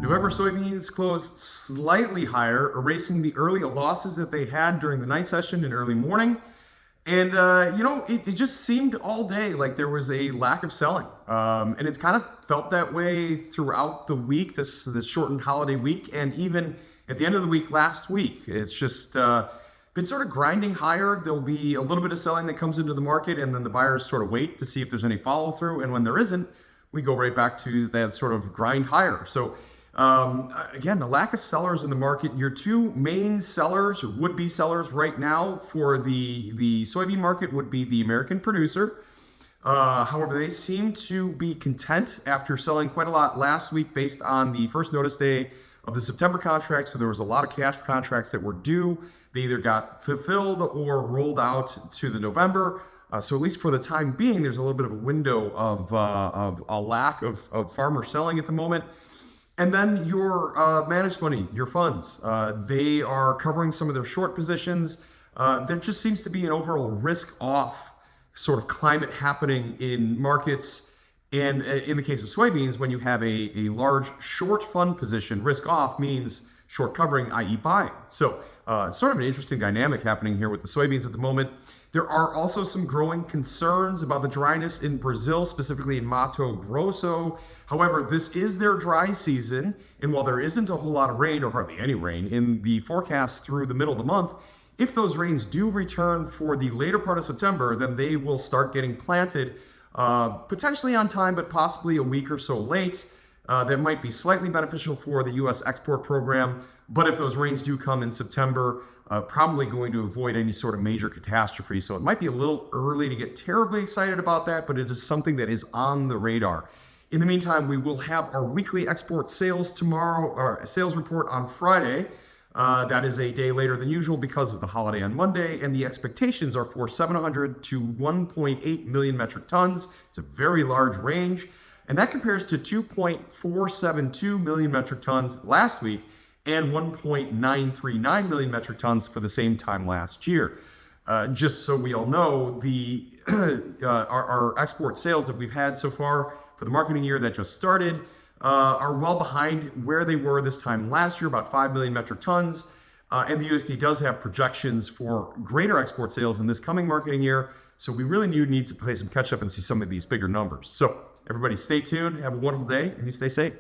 November soybeans closed slightly higher, erasing the early losses that they had during the night session and early morning. And, it just seemed all day like there was a lack of selling. And it's kind of felt that way throughout the week, this shortened holiday week, and even at the end of the week last week. It's just been sort of grinding higher. There'll be a little bit of selling that comes into the market, and then the buyers sort of wait to see if there's any follow through. And when there isn't, we go right back to that sort of grind higher. So again, the lack of sellers in the market. Your two main sellers, would-be sellers right now for the soybean market would be the American producer. However, they seem to be content after selling quite a lot last week based on the first notice day of the September contract. So there was a lot of cash contracts that were due. They either got fulfilled or rolled out to the November. So at least for the time being, there's a little bit of a window of a lack of farmer selling at the moment. And then your managed money, your funds, they are covering some of their short positions. There just seems to be an overall risk-off sort of climate happening in markets. And in the case of soybeans, when you have a large short fund position, risk-off means short covering, i.e. buying. So sort of an interesting dynamic happening here with the soybeans at the moment. There are also some growing concerns about the dryness in Brazil, specifically in Mato Grosso. However, this is their dry season, and while there isn't a whole lot of rain, or hardly any rain, in the forecast through the middle of the month, if those rains do return for the later part of September, then they will start getting planted, potentially on time, but possibly a week or so late. That might be slightly beneficial for the U.S. export program, but if those rains do come in September, probably going to avoid any sort of major catastrophe. So it might be a little early to get terribly excited about that, but it is something that is on the radar. In the meantime, we will have our weekly export sales tomorrow, or sales report on Friday. That is a day later than usual because of the holiday on Monday, and the expectations are for 700 to 1.8 million metric tons. It's a very large range, and that compares to 2.472 million metric tons last week and 1.939 million metric tons for the same time last year. Just so we all know, our export sales that we've had so far for the marketing year that just started are well behind where they were this time last year, about 5 million metric tons. And the USD does have projections for greater export sales in this coming marketing year. So we really need to play some catch up and see some of these bigger numbers. So everybody stay tuned, have a wonderful day, and you stay safe.